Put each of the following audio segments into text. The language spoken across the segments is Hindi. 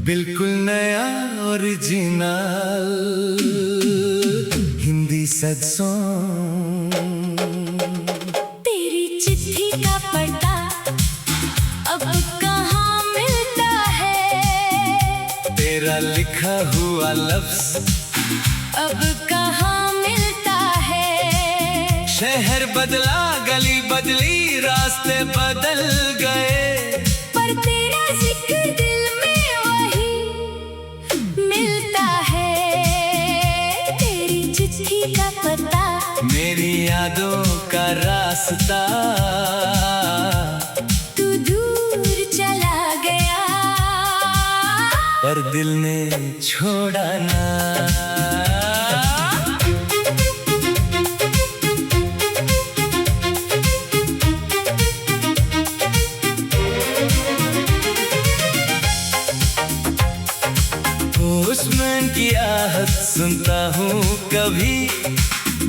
बिल्कुल नया ओरिजिनल हिंदी सैड सॉन्ग। तेरी चिट्ठी का पता अब कहाँ मिलता है, तेरा लिखा हुआ लफ्ज अब कहाँ मिलता है। शहर बदला, गली बदली, रास्ते बदल गए, पर तेरा जिक्र दिल में वही मिलता है। तेरी चिट्ठी का पता, मेरी यादों का रास्ता, तू दूर चला गया पर दिल ने छोड़ा ना। पोस्टमैन की आहट सुनता हूँ कभी,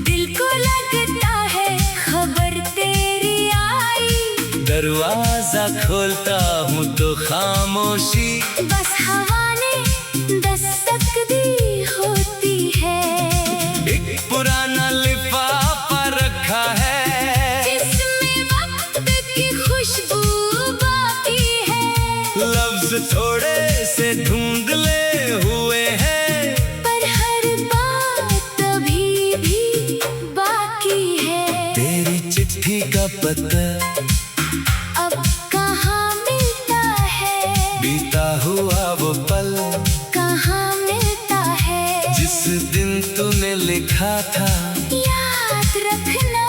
दिल को लगता है खबर तेरी आई। दरवाजा खोलता हूँ तो खामोशी, बस हवा ने दस्तक दी होती है। एक पुराना लिफाफा रखा है, इसमें वक्त की खुशबू बाकी है। लफ्ज थोड़े से धुंधले हुए हैं, पर हर बात अभी भी बाकी है। तेरी चिट्ठी का पता अब कहाँ मिलता है, बीता हुआ वो पल कहाँ मिलता है। जिस दिन तूने लिखा था, याद रखना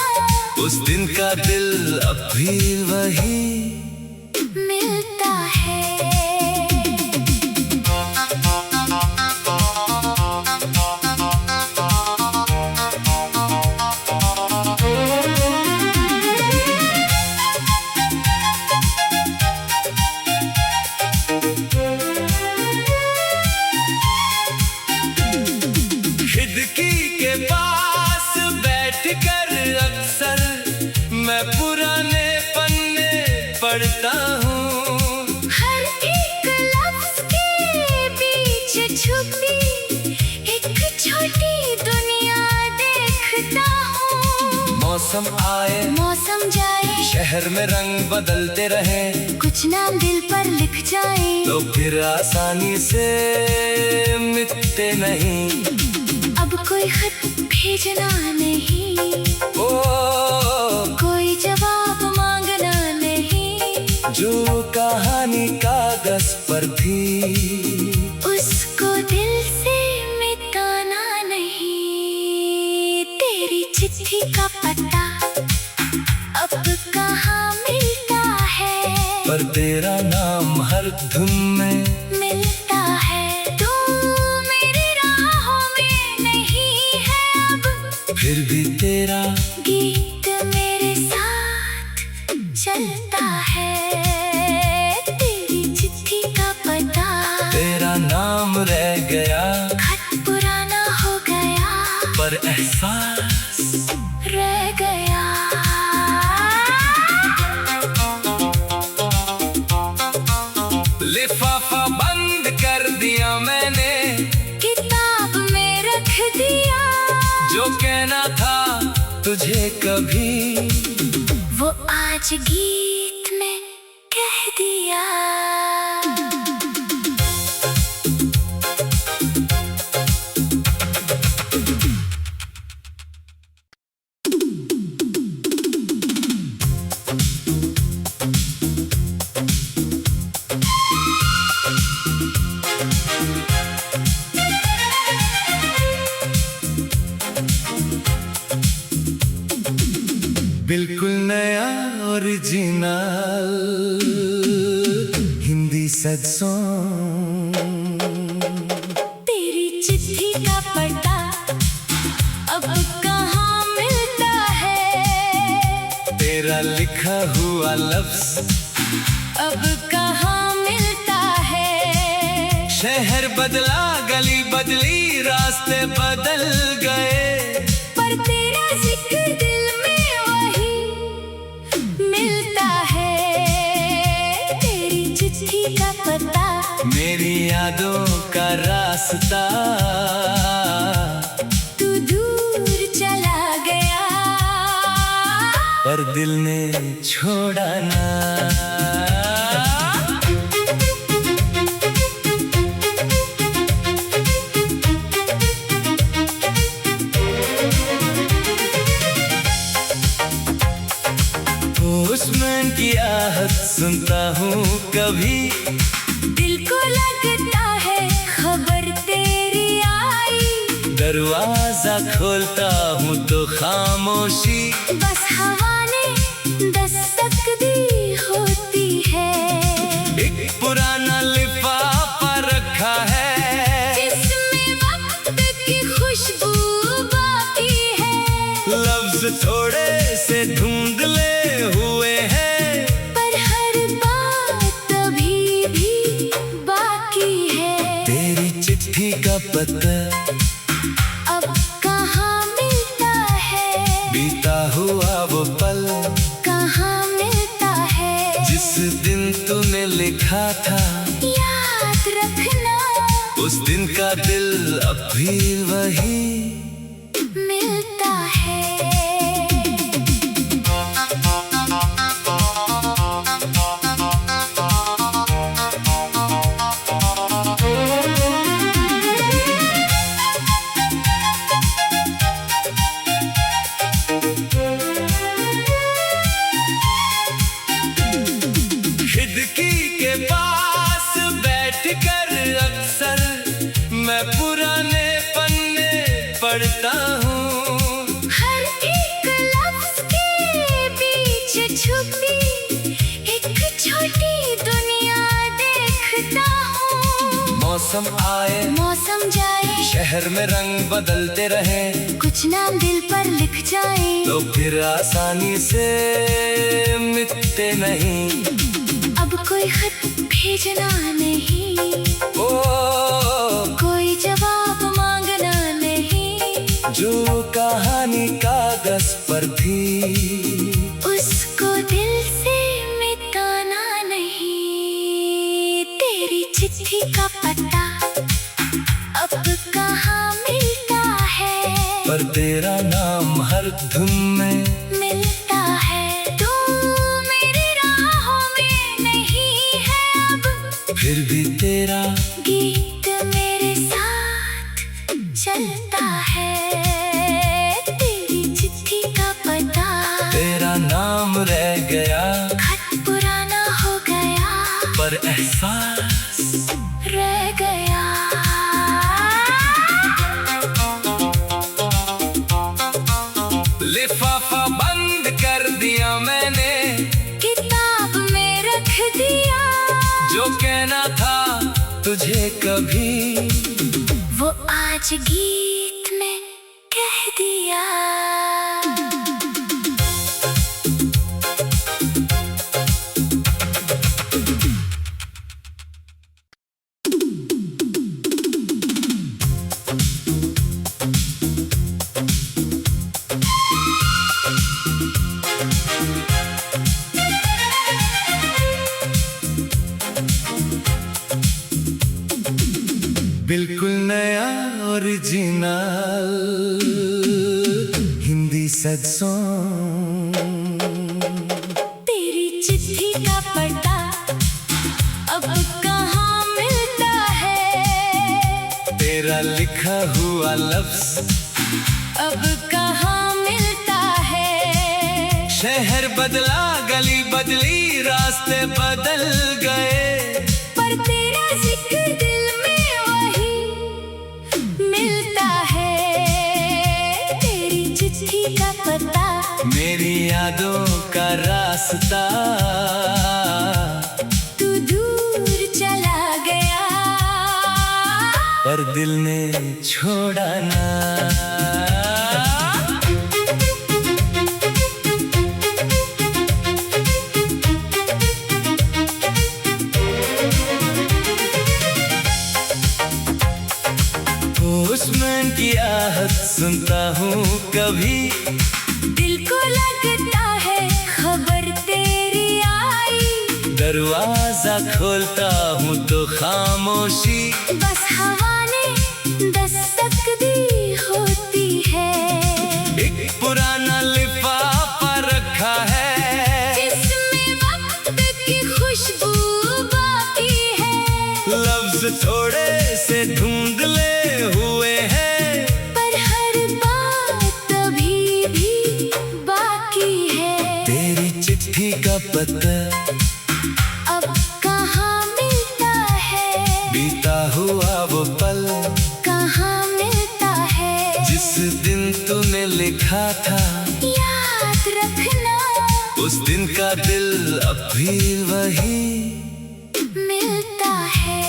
उस दिन का दिल अब भी वही मिलता है। खिड़की के पास बैठकर अक्सर मैं पुराने पन्ने पढ़ता हूँ। हर एक लफ्ज के बीच छुपी एक छोटी दुनिया देखता हूँ। मौसम आए मौसम जाए, शहर में रंग बदलते रहे, कुछ नाम दिल पर लिख जाए, तो फिर आसानी से मिटते नहीं। अब कोई खत भेजना नहीं, ओ कोई जवाब मांगना नहीं। जो कहानी कागज पर थी, उसको दिल से मिटाना नहीं। तेरी चिट्ठी का पता अब कहाँ मिलता है, पर तेरा नाम हर धुन में मिलता है। तू मेरी राहों में नहीं है अब, फिर भी तेरा गीत मेरे साथ चलता है। तेरी चिट्ठी का पता, तेरा नाम रह गया, खत पुराना हो गया, पर एहसास रह गया। लिफाफा बंद कर दिया मैंने, किताब में रख दिया, जो कहना था तुझे कभी, वो आज गीत में कह दिया। बिल्कुल नया ओरिजिनल हिंदी सैड सॉन्ग। तेरी चिट्ठी का पता अब कहाँ मिलता है, तेरा लिखा हुआ लफ्ज अब कहाँ मिलता है। बदला, गली बदली, रास्ते बदल गए, पर तेरा जिक्र दिल में वही मिलता है। तेरी चिट्ठी का पता, मेरी यादों का रास्ता, तू दूर चला गया, पर दिल ने छोड़ा ना। पोस्टमैन की आहट सुनता हूँ कभी, दिल को लगता है खबर तेरी आई। दरवाजा खोलता हूँ तो खामोशी, बस हवा ने दस्तक दी होती है। एक पुराना लिफाफा रखा है, इसमें वक्त की खुशबू बाकी है। लफ्ज थोड़े से धुंधले हुए हैं, पर हर बात अभी भी बाकी है। तेरी चिट्ठी का पता अब कहाँ मिलता है, बीता हुआ वो पल, कहाँ मिलता है। जिस दिन तूने लिखा था, याद रखना, उस दिन का दिल अब भी वही मिलता है। खिड़की के पास बैठकर अक्सर मैं पुराने पन्ने पढ़ता हूँ, हर एक लफ्ज के बीच छुपी एक छोटी दुनिया देखता हूँ। मौसम आए मौसम जाए, शहर में रंग बदलते रहे, कुछ नाम दिल पर लिख जाए, तो फिर आसानी से मिटते नहीं। अब कोई खत भेजना नहीं, ओ कोई जवाब मांगना नहीं। जो कहानी कागज पर थी, उसको दिल से मिटाना नहीं। तेरी चिट्ठी का पता अब कहाँ मिलता है, पर तेरा नाम हर धुन में मिलता है। तू मेरी राहों में नहीं है अब, फिर भी तेरा गीत मेरे साथ चलता है। तेरी चिट्ठी का पता, तेरा नाम रह गया, खत पुराना हो गया, पर एहसास रह गया। लिफाफा बंद कर दिया मैंने, किताब में रख दिया, जो कहना था तुझे कभी, वो आज गीत में कह दिया। बिल्कुल नया ओरिजिनल हिंदी सैड सॉन्ग। तेरी चिट्ठी का पता अब कहाँ मिलता है, तेरा लिखा हुआ लफ्ज अब कहाँ मिलता है। शहर बदला, गली बदली, रास्ते बदल गए, पर तेरा जिक्र दिल में वही मिलता है। तेरी चिट्ठी का पता, मेरी यादों का रास्ता, तू दूर चला गया, पर दिल ने छोड़ा ना। की आहट सुनता हूँ कभी, दिल को लगता है खबर तेरी आई। दरवाजा खोलता हूँ तो खामोशी, बस हवा ने दस्तक दी होती है। एक पुराना लिफाफा रखा है, इसमें वक्त की खुशबू बाकी है। लफ्ज थोड़े से धुंधले हुए हैं, पर हर बात अभी भी बाकी है। तेरी चिट्ठी का पता अब कहाँ मिलता है, बीता हुआ वो पल कहाँ मिलता है। जिस दिन तूने लिखा था, याद रखना उस दिन का दिल अब भी वही मिलता है।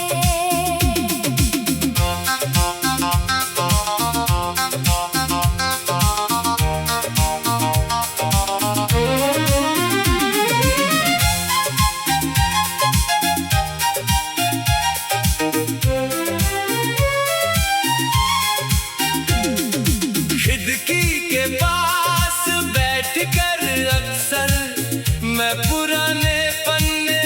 खिड़की के पास बैठकर अक्सर मैं पुराने पन्ने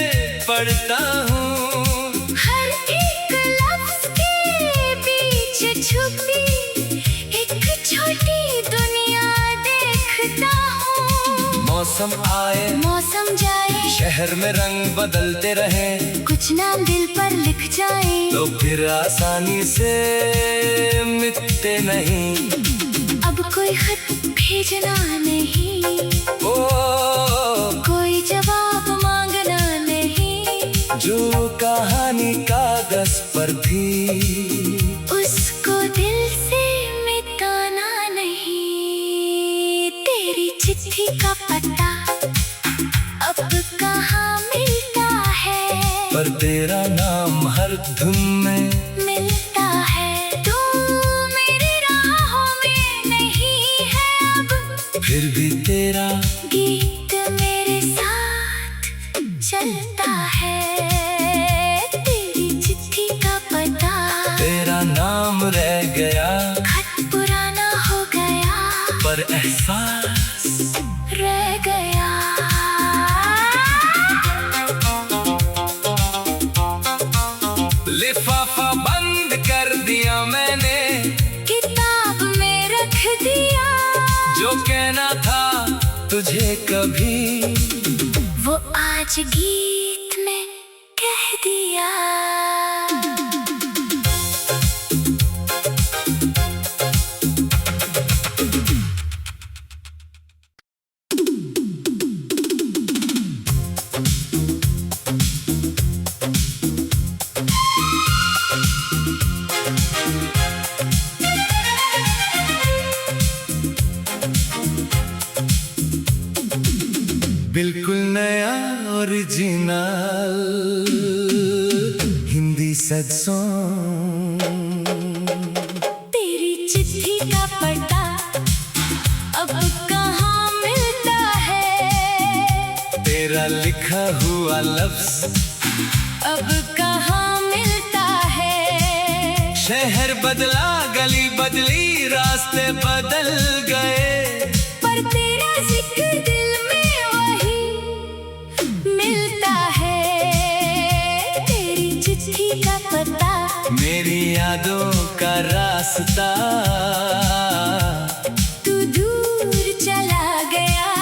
पढ़ता हूँ। हर एक लफ्ज के बीच छुपी एक छोटी दुनिया देखता हूँ। मौसम आए मौसम जाए, शहर में रंग बदलते रहे, कुछ नाम दिल पर लिख जाए तो फिर आसानी से मिटते नहीं। अब कोई खत भेजना नहीं, ओ कोई जवाब मांगना नहीं। जो कहानी कागज पर थी, उसको दिल से मिटाना नहीं। तेरी चिट्ठी का पता अब कहाँ मिलता है, पर तेरा नाम हर धुन में मिलता है। तू मेरी राहों में नहीं है अब, फिर भी तेरा गीत मेरे साथ चलता है। तेरी चिट्ठी का पता, तेरा नाम रह गया, खत पुराना हो गया, पर एहसास रह गया। लिफाफा बंद कर दिया मैंने, किताब में रख दिया, जो कहना था तुझे कभी, वो आज गीत में कह दिया। बिल्कुल नया ओरिजिनल हिंदी सैड सॉन्ग। तेरी चिट्ठी का पता अब कहाँ मिलता है, तेरा लिखा हुआ लफ्ज अब कहाँ मिलता है। शहर बदला, गली बदली, रास्ते बदल गए, पर तेरा जिक्र दिल में वही मिलता है। तेरी चिट्ठी का पता, मेरी यादों का रास्ता, तू दूर चला गया,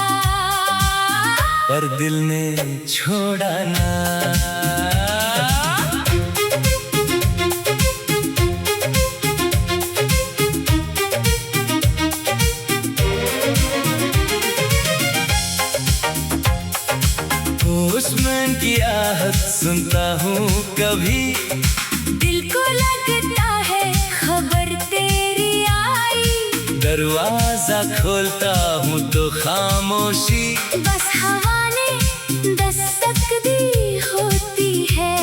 पर दिल ने छोड़ा ना। पोस्टमैन की आहट सुनता हूँ कभी, दिल को लगता है खबर तेरी आई। दरवाजा खोलता हूँ तो खामोशी, बस हवा ने दस्तक दी होती है।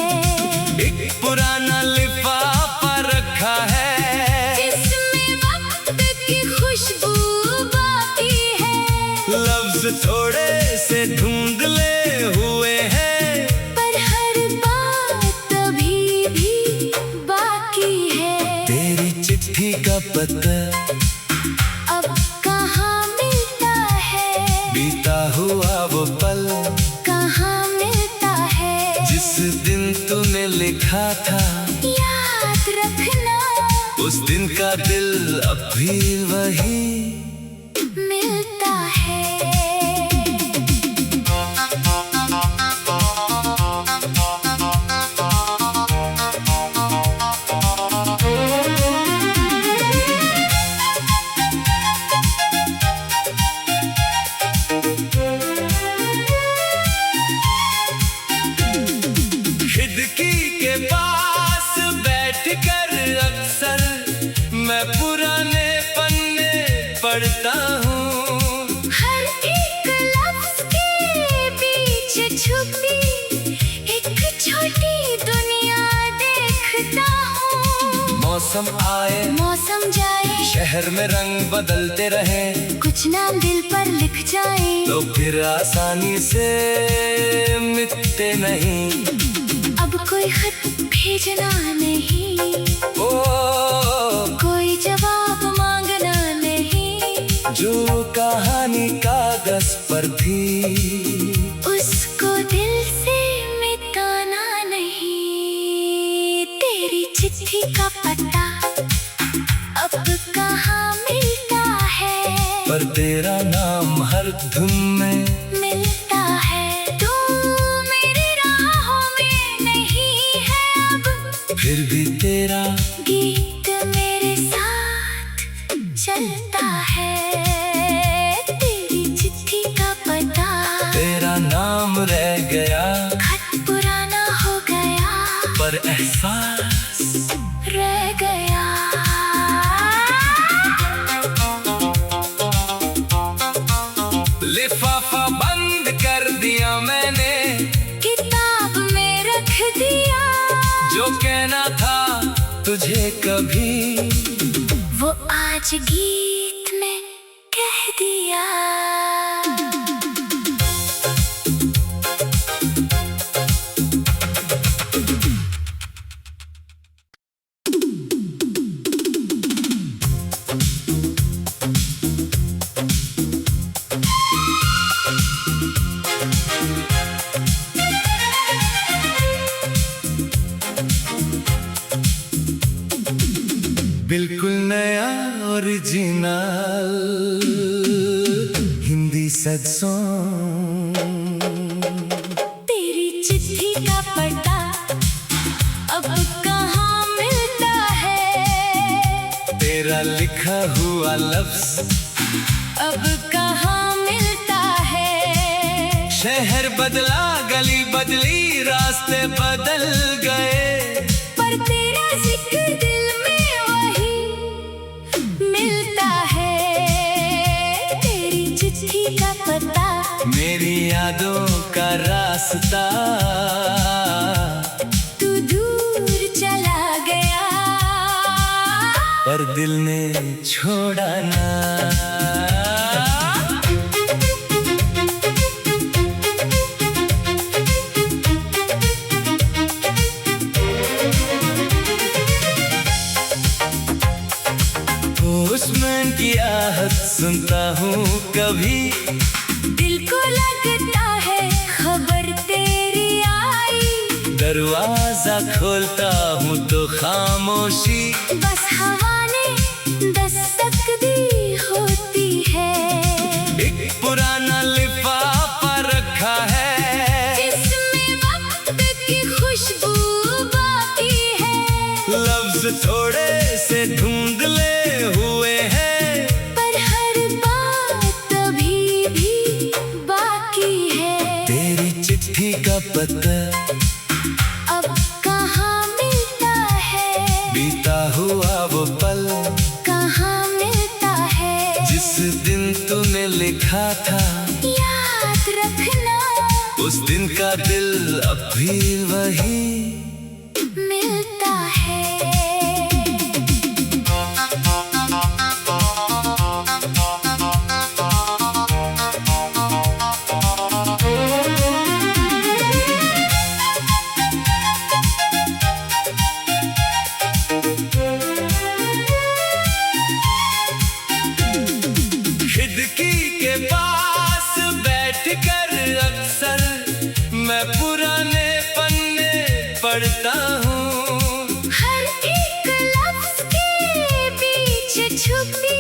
एक पुराना लिफाफा रखा है, इसमें वक्त की खुशबू बाकी है। लफ्ज थोड़े से धुंधले हुए हैं, पर हर बात अभी भी बाकी है। तेरी चिट्ठी का पता अब कहाँ मिलता है, बीता हुआ वो पल कहाँ मिलता है, जिस दिन तूने लिखा था याद रखना उस दिन का दिल अब भी वही मिलता है। खिड़की के पास बैठकर अक्सर मैं पुराने पन्ने पढ़ता हूँ। हर एक लफ्ज के बीच छुपी एक छोटी दुनिया देखता हूँ। मौसम आए मौसम जाए, शहर में रंग बदलते रहे, कुछ नाम दिल पर लिख जाए, तो फिर आसानी से मिटते नहीं। अब कोई खत भेजना नहीं, ओ कोई जवाब मांगना नहीं, जो कहानी कागज पर थी उसको दिल से मिटाना नहीं। तेरी चिट्ठी का पता अब कहाँ मिलता है, पर तेरा नाम हर धुन में मिलता है। तू मेरी राहों में नहीं है अब, फिर भी तेरा गीत मेरे साथ चलता है। तेरी चिट्ठी का पता, तेरा नाम रह गया, खत पुराना हो गया, पर एहसास रह गया। लिफाफा बंद कर दिया मैंने, किताब में रख दिया, जो कहना था तुझे कभी वो आज गीत में कह दिया। बिल्कुल नया ओरिजिनल हिंदी सैड सॉन्ग। तेरी चिट्ठी का पता अब कहाँ मिलता है, तेरा लिखा हुआ लफ्ज अब कहाँ मिलता है। शहर बदला, गली बदली, रास्ते बदल गए, पर तेरा जिक्र दिल में वही मिलता है। तेरी चिट्ठी का पता, मेरी यादों का रास्ता, तू दूर चला गया, पर दिल ने छोड़ा ना। पोस्टमैन की आहट सुनता हूँ कभी, दिल को लगता है खबर तेरी आई। दरवाजा खोलता हूँ तो खामोशी, बस हवा ने दस्तक दी होती है। एक पुराना लिफाफा रखा है, इसमें वक्त की खुशबू बाकी है। लफ्ज थोड़े से धुंधले हुए हैं, पर हर बात अभी भी बाकी है। तेरी चिट्ठी का पता अब कहाँ मिलता है, बीता हुआ वो पल कहाँ मिलता है, जिस दिन तूने लिखा था याद रखना उस दिन का दिल अब भी वही मिलता है। करता हूँ। हर एक लफ्ज के बीच छुपी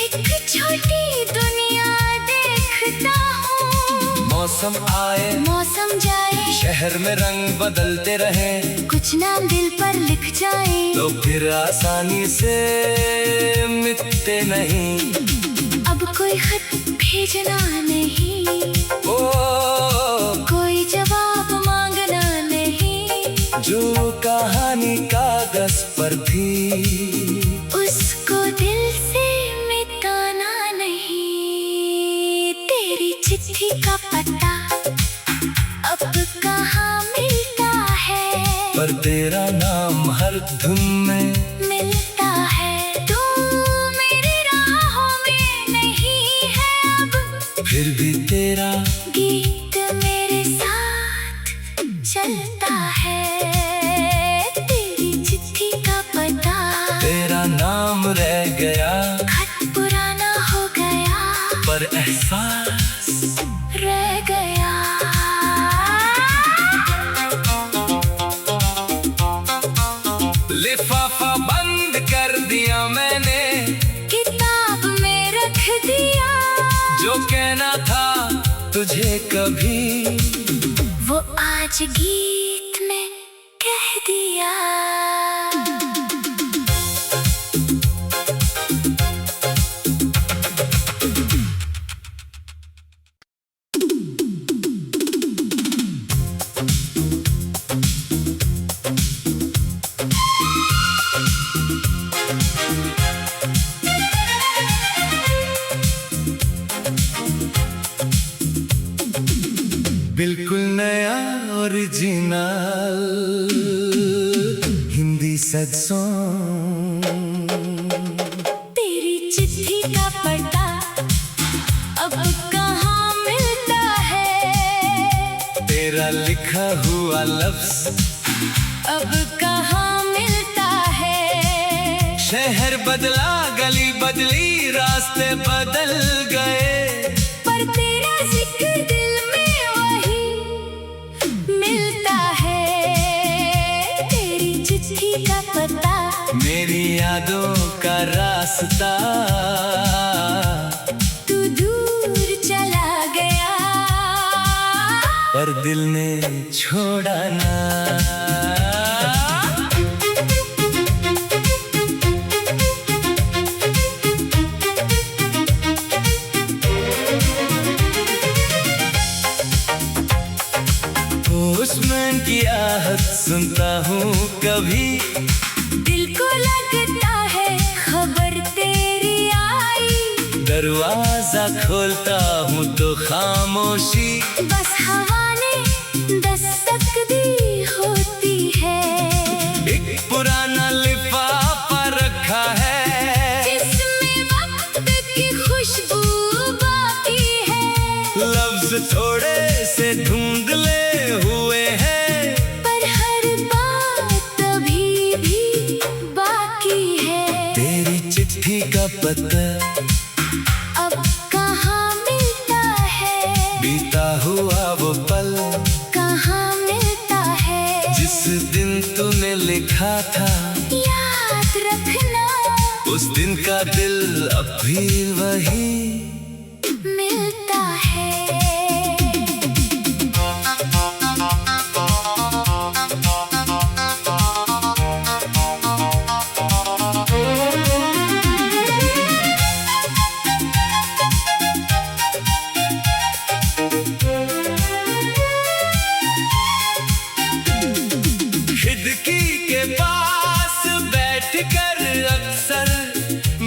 एक छोटी दुनिया देखता हूँ। मौसम आए मौसम जाए, शहर में रंग बदलते रहे, कुछ नाम दिल पर लिख जाए तो फिर आसानी से मिटते नहीं। अब कोई खत भेजना नहीं, ओ कोई जवाब मांगना नहीं। जो कहानी कागज पर थी, उसको दिल से मिटाना नहीं। तेरी चिट्ठी का पता अब कहाँ मिलता है, पर तेरा नाम हर धुन में मिलता है। तू मेरी राहों में नहीं है अब, फिर भी तेरा गीत मेरे साथ चलता है। तेरी चिट्ठी का पता, तेरा नाम रह गया, खत पुराना हो गया, पर एहसास रह गया। लिफाफा बंद कर दिया मैंने, किताब में रख दिया, जो कहना था तुझे कभी, वो आज गीत में कह दिया। बिल्कुल नया ओरिजिनल हिंदी सैड सॉन्ग। तेरी चिट्ठी का पता अब कहाँ मिलता है, तेरा लिखा हुआ लफ्ज अब कहाँ मिलता है। शहर बदला, गली बदली, रास्ते बदल गए, पर तेरा जिक्र दिल में वही मिलता है। तेरी चिट्ठी का पता, मेरी यादों का रास्ता, तू दूर चला गया, पर दिल ने छोड़ा ना। पोस्टमैन की आहट सुनता हूँ कभी, दिल को लगता है खबर तेरी आई। दरवाजा खोलता हूँ तो खामोशी, बस हवा ने दस्तक दी होती है। एक पुराना लिफाफा रखा है, इसमें वक्त की खुशबू बाकी है। लफ्ज थोड़े से धुंधले हुए हैं, पर हर बात अभी भी बाकी है। तेरी चिट्ठी का पता अब कहाँ मिलता है, बीता हुआ वो पल, कहाँ मिलता है। जिस दिन तूने लिखा था, याद रखना, उस दिन का दिल अब भी वही मिलता है। खिड़की के पास बैठकर अक्सर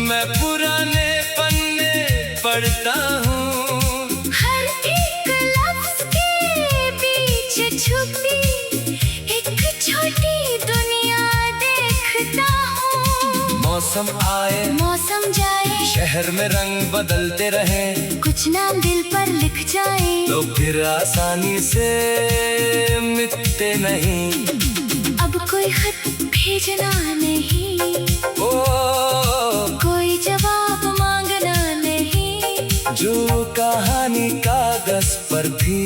मैं पुराने पन्ने पढ़ता हूँ। हर एक लफ्ज के बीच छुपी एक छोटी दुनिया देखता हूँ। मौसम आए मौसम जाए, शहर में रंग बदलते रहे, कुछ नाम दिल पर लिख जाए, तो फिर आसानी से मिटते नहीं। अब कोई खत भेजना नहीं, ओ कोई जवाब मांगना नहीं। जो कहानी कागज पर थी,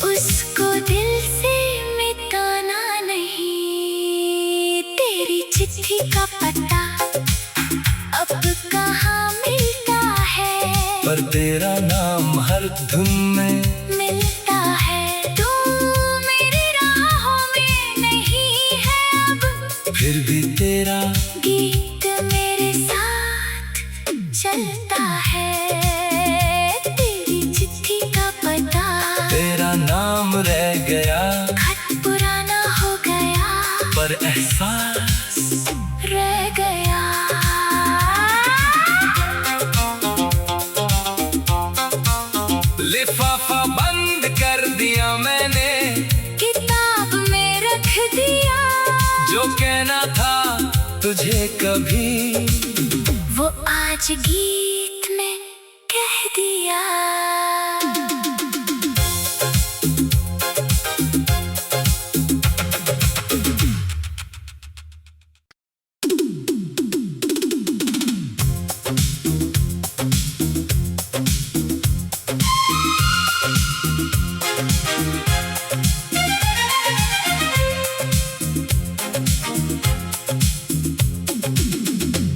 उसको दिल से मिटाना का पता अब कहाँ मिलता है, पर तेरा नाम हर धुन में मिलता है। तू मेरी राहों में नहीं है अब, फिर भी तेरा गीत मेरे साथ चलता है। तेरी चिट्ठी का पता, तेरा नाम रह गया, खत पुराना हो गया, पर एहसास रह गया। लिफाफा बंद कर दिया मैंने, किताब में रख दिया, जो कहना था तुझे कभी वो आज गीत में कह दिया।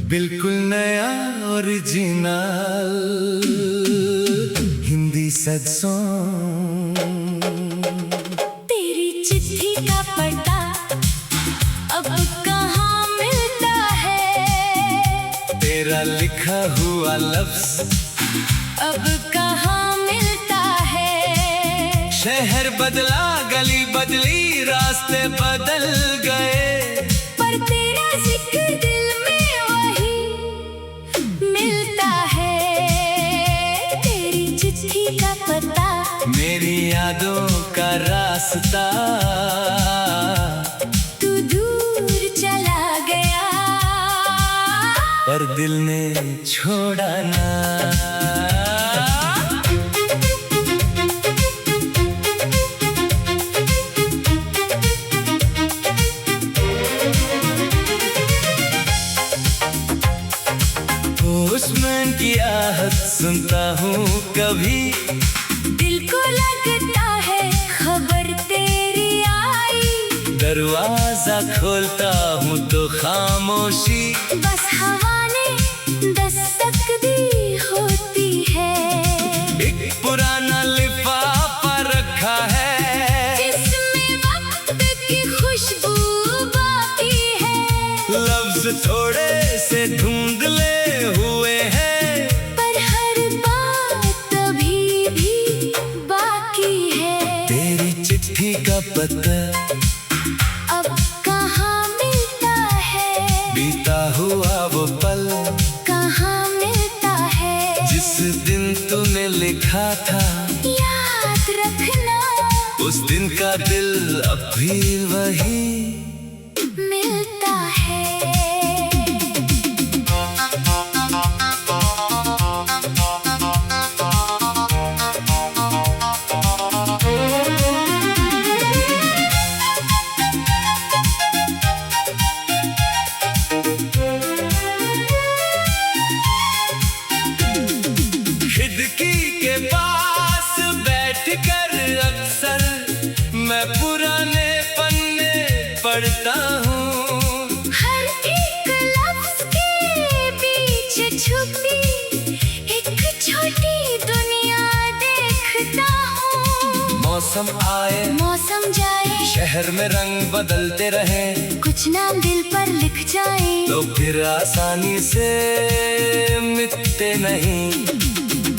बिल्कुल नया ओरिजिनल हिंदी सैड सॉन्ग। तेरी चिट्ठी का पता अब कहाँ मिलता है, तेरा लिखा हुआ लफ्ज अब कहाँ मिलता है। शहर बदला, गली बदली, रास्ते बदल गए, पर तेरा जिक्र दिल में वही मिलता है। तेरी चिट्ठी का पता, मेरी यादों का रास्ता, तू दूर चला गया, पर दिल ने छोड़ा ना। पोस्टमैन की आहट सुनता हूँ कभी, दिल को लगता है खबर तेरी आई। दरवाजा खोलता हूँ तो खामोशी, बस हवा ने दस्तक दी होती है। एक पुराना लिफाफा रखा है, इसमें वक्त की खुशबू बाकी है। लफ्ज थोड़े से धुंधले हुए हैं, पर हर बात अभी भी बाकी है। तेरी चिट्ठी का पता अब कहाँ मिलता है, बीता हुआ वो पल, कहाँ मिलता है। जिस दिन तूने लिखा था याद रखना, उस दिन का दिल अब भी वही मिलता है। खिड़की के पास बैठकर अक्सर मैं पुराने पन्ने पढ़ता हूँ, हर एक लफ्ज के बीच छुपी एक छोटी दुनिया देखता हूँ। मौसम आए मौसम जाए, शहर में रंग बदलते रहे, कुछ नाम दिल पर लिख जाए, तो फिर आसानी से मिटते नहीं।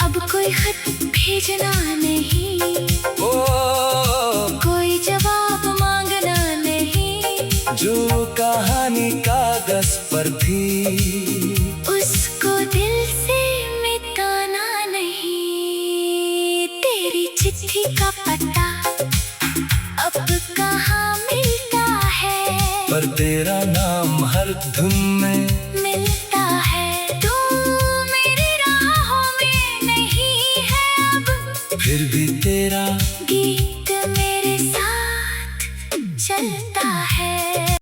अब कोई खत भेजना नहीं, ओ कोई जवाब मांगना नहीं, जो कहानी कागज पर थी उसको दिल से मिटाना नहीं। तेरी चिट्ठी का पता अब कहाँ मिलता है, पर तेरा नाम हर धुन में मिलता है। तू मेरी राहों में नहीं है अब, फिर भी तेरा